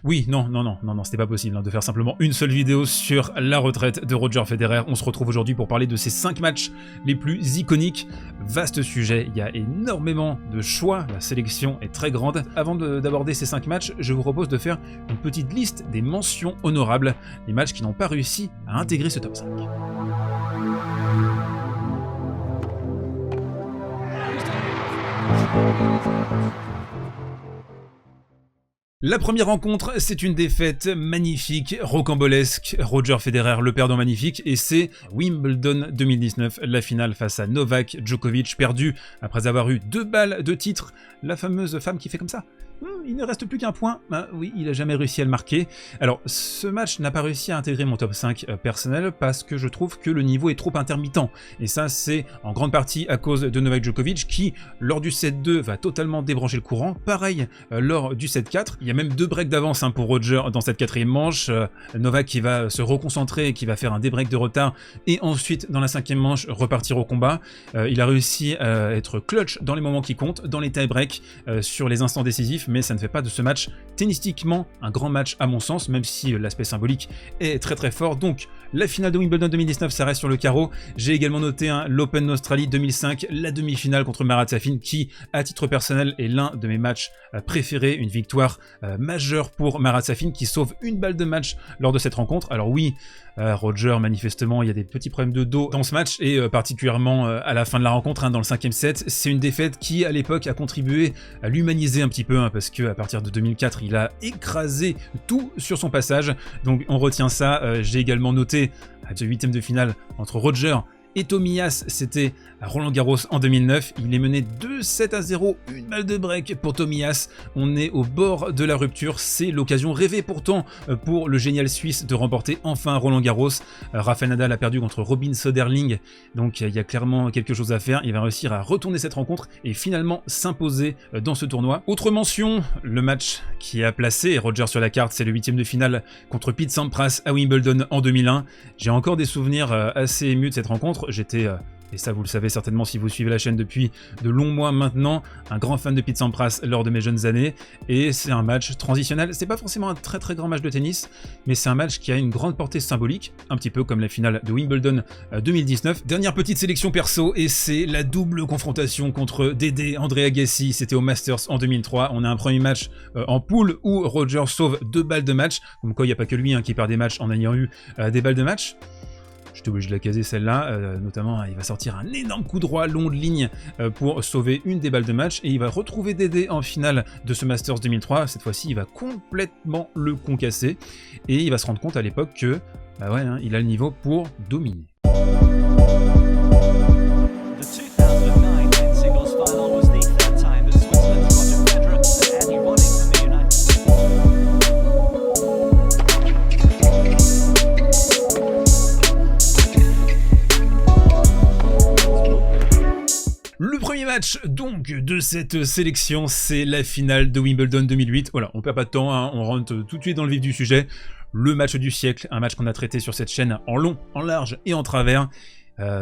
Oui, non, c'était pas possible de faire simplement une seule vidéo sur la retraite de Roger Federer. On se retrouve aujourd'hui pour parler de ces 5 matchs les plus iconiques. Vaste sujet, il y a énormément de choix, la sélection est très grande. Avant d'aborder ces 5 matchs, je vous propose de faire une petite liste des mentions honorables, des matchs qui n'ont pas réussi à intégrer ce top 5. La première rencontre, c'est une défaite magnifique, rocambolesque. Roger Federer, le perdant magnifique, et c'est Wimbledon 2019, la finale face à Novak Djokovic, perdu après avoir eu 2 balles de titre. La fameuse femme qui fait comme ça. Il ne reste plus qu'un point. Oui, il n'a jamais réussi à le marquer. Alors, ce match n'a pas réussi à intégrer mon top 5 personnel parce que je trouve que le niveau est trop intermittent. Et ça, c'est en grande partie à cause de Novak Djokovic qui, lors du 7-2, va totalement débrancher le courant. Pareil, lors du 7-4. Il y a même 2 breaks d'avance pour Roger dans cette 4e manche. Novak qui va se reconcentrer, qui va faire un débreak de retard et ensuite, dans la 5e manche, repartir au combat. Il a réussi à être clutch dans les moments qui comptent, dans les tie-breaks, sur les instants décisifs. Mais ça ne fait pas de ce match tennistiquement un grand match à mon sens, même si l'aspect symbolique est très très fort. Donc la finale de Wimbledon 2019, ça reste sur le carreau. J'ai également noté l'Open d'Australie 2005, la demi-finale contre Marat Safin qui, à titre personnel, est l'un de mes matchs préférés, une victoire majeure pour Marat Safin qui sauve une balle de match lors de cette rencontre. Alors oui, Roger, manifestement, il y a des petits problèmes de dos dans ce match et particulièrement à la fin de la rencontre, dans le 5e set. C'est une défaite qui, à l'époque, a contribué à l'humaniser un petit peu, parce qu'à partir de 2004, il a écrasé tout sur son passage. Donc on retient ça. J'ai également noté à ce 8e de finale entre Roger et Tomias, c'était à Roland-Garros en 2009. Il est mené 2-7-0, une balle de break pour Tomias. On est au bord de la rupture. C'est l'occasion rêvée pourtant pour le génial Suisse de remporter enfin Roland-Garros. Rafael Nadal a perdu contre Robin Söderling. Donc il y a clairement quelque chose à faire. Il va réussir à retourner cette rencontre et finalement s'imposer dans ce tournoi. Autre mention, le match qui a placé Roger sur la carte, c'est le 8e de finale contre Pete Sampras à Wimbledon en 2001. J'ai encore des souvenirs assez émus de cette rencontre. J'étais, et ça vous le savez certainement si vous suivez la chaîne depuis de longs mois maintenant, un grand fan de Pete Sampras lors de mes jeunes années, et c'est un match transitionnel. C'est pas forcément un très très grand match de tennis, mais c'est un match qui a une grande portée symbolique, un petit peu comme la finale de Wimbledon 2019. Dernière petite sélection perso, et c'est la double confrontation contre Dédé André Agassi. C'était au Masters en 2003. On a un premier match en poule où Roger sauve 2 balles de match, comme quoi il n'y a pas que lui qui perd des matchs en ayant eu des balles de match. J'étais obligé de la caser celle-là, notamment il va sortir un énorme coup droit long de ligne pour sauver une des balles de match et il va retrouver Dédé en finale de ce Masters 2003. Cette fois-ci il va complètement le concasser et il va se rendre compte à l'époque que il a le niveau pour dominer. Le premier match donc de cette sélection, c'est la finale de Wimbledon 2008. Voilà, on perd pas de temps, on rentre tout de suite dans le vif du sujet. Le match du siècle, un match qu'on a traité sur cette chaîne en long, en large et en travers.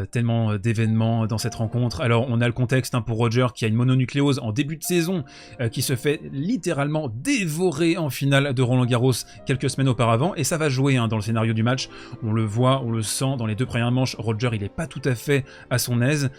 Tellement d'événements dans cette rencontre. Alors on a le contexte pour Roger qui a une mononucléose en début de saison, qui se fait littéralement dévorer en finale de Roland-Garros quelques semaines auparavant, et ça va jouer dans le scénario du match. On le voit, on le sent dans les 2 premières manches. Roger il est pas tout à fait à son aise.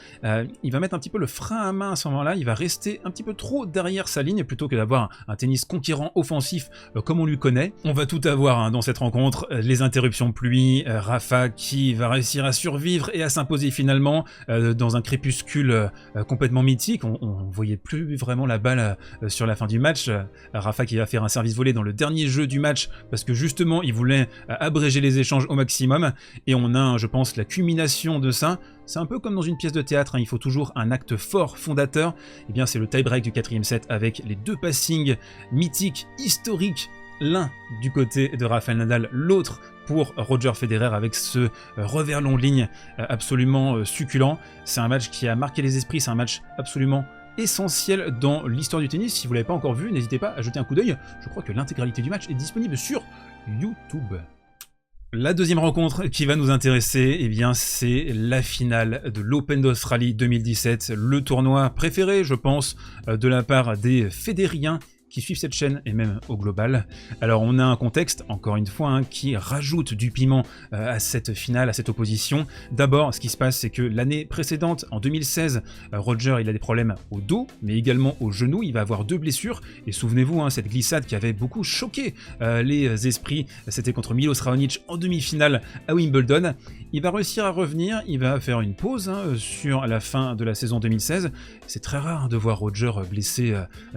Il va mettre un petit peu le frein à main à ce moment-là. Il va rester un petit peu trop derrière sa ligne plutôt que d'avoir un tennis conquérant offensif comme on lui connaît. On va tout avoir dans cette rencontre. Les interruptions de pluie, Rafa qui va réussir à survivre et à s'imposer finalement dans un crépuscule complètement mythique. On voyait plus vraiment la balle sur la fin du match. Rafa qui va faire un service volé dans le dernier jeu du match parce que justement il voulait abréger les échanges au maximum, et on a je pense la culmination de ça. C'est un peu comme dans une pièce de théâtre, il faut toujours un acte fort fondateur. Et bien c'est le tie-break du 4e set avec les 2 passings mythiques, historiques, l'un du côté de Rafael Nadal, l'autre pour Roger Federer avec ce revers long ligne absolument succulent. C'est un match qui a marqué les esprits, c'est un match absolument essentiel dans l'histoire du tennis. Si vous ne l'avez pas encore vu, n'hésitez pas à jeter un coup d'œil. Je crois que l'intégralité du match est disponible sur YouTube. La deuxième rencontre qui va nous intéresser, eh bien, c'est la finale de l'Open d'Australie 2017, le tournoi préféré, je pense, de la part des Fédériens qui suivent cette chaîne et même au global. Alors on a un contexte, encore une fois, qui rajoute du piment à cette finale, à cette opposition. D'abord, ce qui se passe, c'est que l'année précédente, en 2016, Roger il a des problèmes au dos, mais également au genou. Il va avoir 2 blessures. Et souvenez-vous, cette glissade qui avait beaucoup choqué les esprits, c'était contre Milos Raonic en demi-finale à Wimbledon. Il va réussir à revenir, il va faire une pause sur la fin de la saison 2016. C'est très rare de voir Roger blessé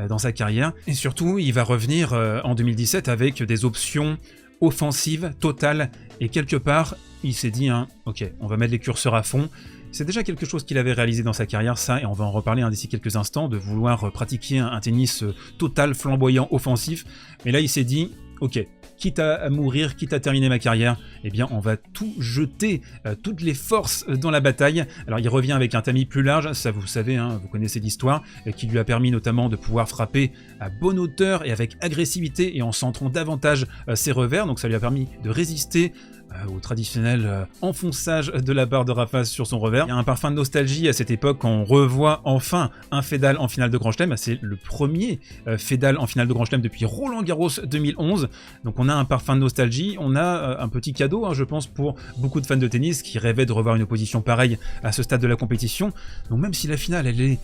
dans sa carrière. Et surtout, il va revenir en 2017 avec des options offensives, totales. Et quelque part, il s'est dit, ok, on va mettre les curseurs à fond. C'est déjà quelque chose qu'il avait réalisé dans sa carrière, ça, et on va en reparler d'ici quelques instants, de vouloir pratiquer un tennis total, flamboyant, offensif. Mais là, il s'est dit, ok, quitte à mourir, quitte à terminer ma carrière, eh bien on va tout jeter, toutes les forces dans la bataille. Alors il revient avec un tamis plus large, ça vous savez, vous connaissez l'histoire, qui lui a permis notamment de pouvoir frapper à bonne hauteur et avec agressivité et en centrant davantage ses revers, donc ça lui a permis de résister au traditionnel enfonçage de la barre de Rafa sur son revers. Il y a un parfum de nostalgie à cette époque quand on revoit enfin un Fedal en finale de Grand Chelem. C'est le premier Fedal en finale de Grand Chelem depuis Roland Garros 2011. Donc on a un parfum de nostalgie, on a un petit cadeau, je pense, pour beaucoup de fans de tennis qui rêvaient de revoir une opposition pareille à ce stade de la compétition. Donc même si la finale elle est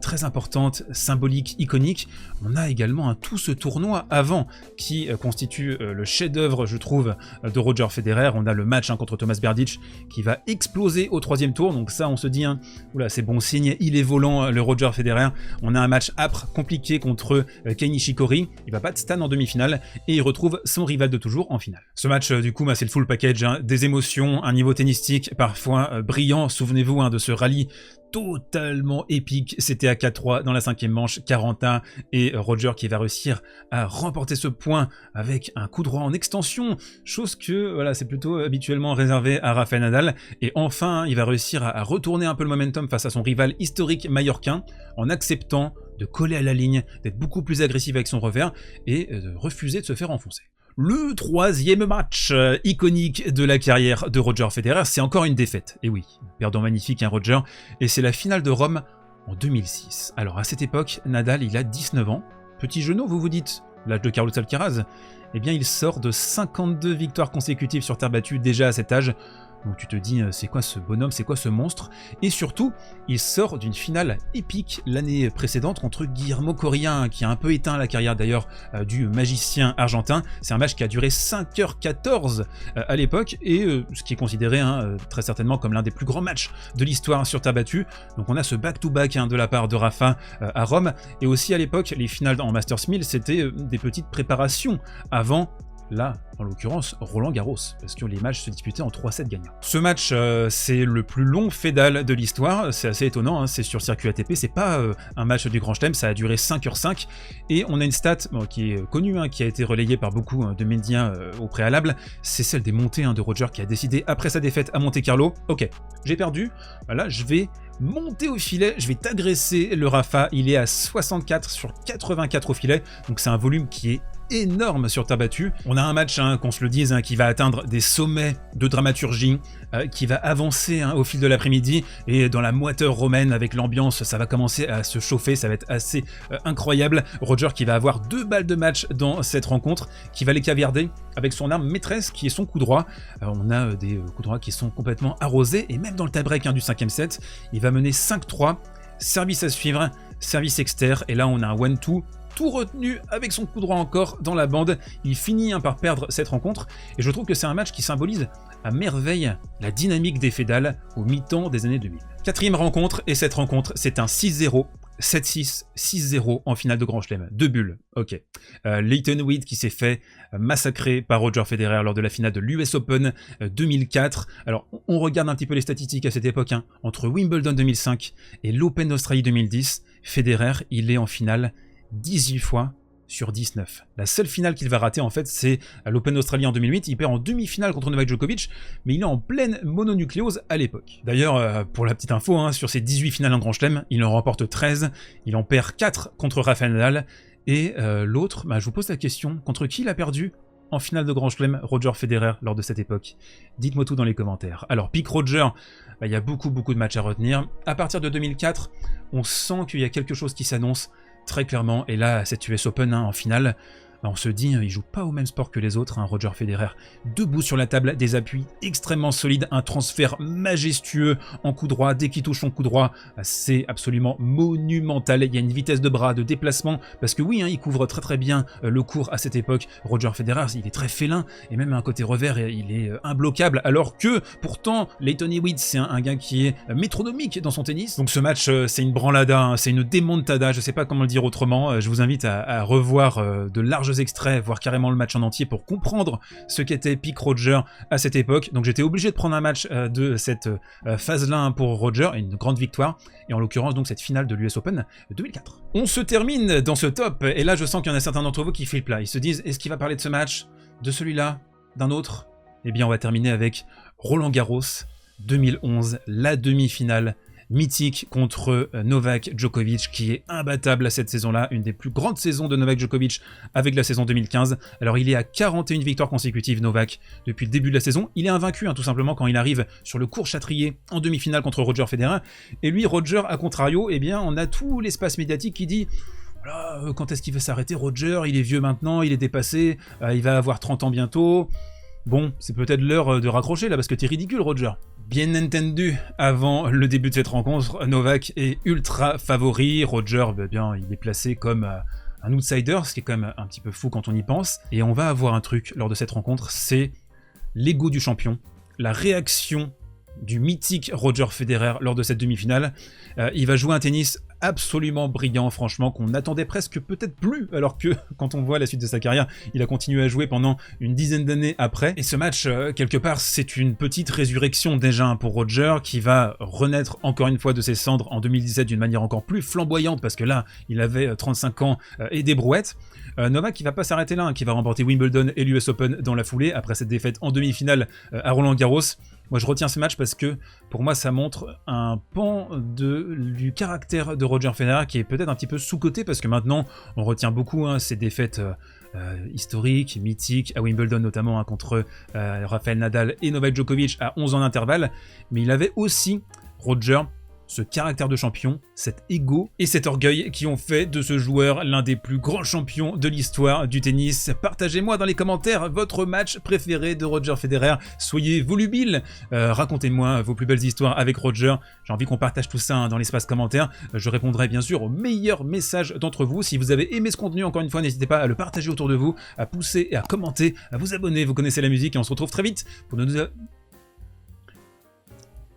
très importante, symbolique, iconique, on a également tout ce tournoi avant qui constitue le chef-d'œuvre, je trouve, de Roger Federer. On a le match contre Thomas Berdych qui va exploser au 3e tour, donc ça on se dit, oula, c'est bon signe, il est volant le Roger Federer. On a un match âpre, compliqué contre Kei Nishikori, il va battre Stan en demi-finale et il retrouve son rival de toujours en finale. Ce match du coup c'est le full package, des émotions, un niveau tennistique parfois brillant, souvenez-vous de ce rallye totalement épique, c'était à 4-3 dans la 5e manche, 40-1 et Roger qui va réussir à remporter ce point avec un coup droit en extension, chose que voilà, c'est plutôt habituellement réservé à Rafael Nadal, et enfin il va réussir à retourner un peu le momentum face à son rival historique mallorquin en acceptant de coller à la ligne, d'être beaucoup plus agressif avec son revers et de refuser de se faire enfoncer. Le 3e match iconique de la carrière de Roger Federer, c'est encore une défaite. Et oui, perdant magnifique Roger, et c'est la finale de Rome en 2006. Alors à cette époque, Nadal il a 19 ans. Petit genou, vous vous dites, l'âge de Carlos Alcaraz? Eh bien il sort de 52 victoires consécutives sur terre battue déjà à cet âge. Donc tu te dis, c'est quoi ce bonhomme, c'est quoi ce monstre? Et surtout, il sort d'une finale épique l'année précédente contre Guillermo Coria, qui a un peu éteint la carrière d'ailleurs du magicien argentin. C'est un match qui a duré 5h14 à l'époque, et ce qui est considéré très certainement comme l'un des plus grands matchs de l'histoire sur terre battue. Donc on a ce back-to-back de la part de Rafa à Rome, et aussi à l'époque, les finales en Masters 1000, c'était des petites préparations avant, là, en l'occurrence, Roland Garros, parce que les matchs se disputaient en 3-7 gagnants. Ce match, c'est le plus long Fedal de l'histoire, c'est assez étonnant, c'est sur circuit ATP, c'est pas un match du Grand Chelem, ça a duré 5h05, et on a une stat qui est connue, qui a été relayée par beaucoup de médias au préalable, c'est celle des montées de Roger qui a décidé, après sa défaite à Monte-Carlo, ok, j'ai perdu, voilà, je vais monter au filet, je vais t'agresser le Rafa, il est à 64 sur 84 au filet, donc c'est un volume qui est énorme sur terre battue. On a un match, qu'on se le dise, qui va atteindre des sommets de dramaturgie, qui va avancer au fil de l'après-midi, et dans la moiteur romaine avec l'ambiance, ça va commencer à se chauffer, ça va être assez incroyable. Roger qui va avoir 2 balles de match dans cette rencontre, qui va les caviarder avec son arme maîtresse qui est son coup droit. On a des coups droits qui sont complètement arrosés, et même dans le tie-break du 5e set, il va mener 5-3, service à suivre, service externe, et là on a un 1-2 tout retenu avec son coup droit encore dans la bande. Il finit par perdre cette rencontre, et je trouve que c'est un match qui symbolise à merveille la dynamique des Fedal au mi-temps des années 2000. 4e rencontre, et cette rencontre c'est un 6-0, 7-6, 6-0 en finale de Grand Chelem. 2 bulles, ok. Lleyton Hewitt qui s'est fait massacrer par Roger Federer lors de la finale de l'US Open 2004. Alors on regarde un petit peu les statistiques à cette époque, entre Wimbledon 2005 et l'Open d'Australie 2010, Federer il est en finale 18 fois sur 19. La seule finale qu'il va rater en fait, c'est à l'Open d'Australie en 2008, il perd en demi-finale contre Novak Djokovic, mais il est en pleine mononucléose à l'époque. D'ailleurs, pour la petite info, sur ses 18 finales en Grand Chelem, il en remporte 13, il en perd 4 contre Rafael Nadal, et l'autre, je vous pose la question, contre qui il a perdu en finale de Grand Chelem, Roger Federer, lors de cette époque? Dites-moi tout dans les commentaires. Alors, Pic Roger, il y a beaucoup de matchs à retenir. À partir de 2004, on sent qu'il y a quelque chose qui s'annonce. très clairement. Et là, cette US Open en finale, on se dit, il joue pas au même sport que les autres, Roger Federer. Debout sur la table, des appuis extrêmement solides, un transfert majestueux en coup droit. Dès qu'il touche son coup droit, c'est absolument monumental. Il y a une vitesse de bras, de déplacement, parce que oui, il couvre très bien le court à cette époque. Roger Federer, il est très félin, et même un côté revers, il est imbloquable, alors que pourtant, Lleyton Hewitt, c'est un gars qui est métronomique dans son tennis. Donc ce match, c'est une branlada, c'est une démontada, je sais pas comment le dire autrement. Je vous invite à revoir de larges extraits, voire carrément le match en entier pour comprendre ce qu'était Peak Roger à cette époque. Donc j'étais obligé de prendre un match de cette phase-là pour Roger, et une grande victoire, et en l'occurrence donc cette finale de l'US Open 2004. On se termine dans ce top, et là je sens qu'il y en a certains d'entre vous qui flippent là, ils se disent, est-ce qu'il va parler de ce match, de celui-là, d'un autre? Eh bien on va terminer avec Roland Garros 2011, la demi-finale mythique contre Novak Djokovic, qui est imbattable à cette saison-là, une des plus grandes saisons de Novak Djokovic avec la saison 2015. Alors il est à 41 victoires consécutives, Novak, depuis le début de la saison. Il est invaincu, tout simplement, quand il arrive sur le court Châtrier en demi-finale contre Roger Federer. Et lui, Roger, à contrario, eh bien, on a tout l'espace médiatique qui dit... Voilà, quand est-ce qu'il veut s'arrêter, Roger? Il est vieux maintenant, il est dépassé, il va avoir 30 ans bientôt. Bon, c'est peut-être l'heure de raccrocher là, parce que t'es ridicule, Roger. Bien entendu, avant le début de cette rencontre, Novak est ultra favori. Roger, bien, il est placé comme un outsider, ce qui est quand même un petit peu fou quand on y pense. Et on va avoir un truc lors de cette rencontre, c'est l'ego du champion, la réaction du mythique Roger Federer lors de cette demi-finale. Il va jouer un tennis absolument brillant, franchement, qu'on n'attendait presque peut-être plus, alors que quand on voit la suite de sa carrière, il a continué à jouer pendant une dizaine d'années après. Et ce match, quelque part, c'est une petite résurrection déjà pour Roger, qui va renaître encore une fois de ses cendres en 2017 d'une manière encore plus flamboyante, parce que là, il avait 35 ans et des brouettes. Novak qui va pas s'arrêter là, qui va remporter Wimbledon et l'US Open dans la foulée, après cette défaite en demi-finale à Roland Garros. Moi je retiens ce match parce que pour moi ça montre un pan du caractère de Roger Federer qui est peut-être un petit peu sous-coté, parce que maintenant on retient beaucoup ses défaites historiques, mythiques, à Wimbledon notamment contre Rafael Nadal et Novak Djokovic à 11 ans d'intervalle, mais il avait aussi, Roger, ce caractère de champion, cet ego et cet orgueil qui ont fait de ce joueur l'un des plus grands champions de l'histoire du tennis. Partagez-moi dans les commentaires votre match préféré de Roger Federer. Soyez volubiles, racontez-moi vos plus belles histoires avec Roger. J'ai envie qu'on partage tout ça dans l'espace commentaire. Je répondrai bien sûr aux meilleurs messages d'entre vous. Si vous avez aimé ce contenu, encore une fois, n'hésitez pas à le partager autour de vous, à pousser et à commenter, à vous abonner. Vous connaissez la musique et on se retrouve très vite pour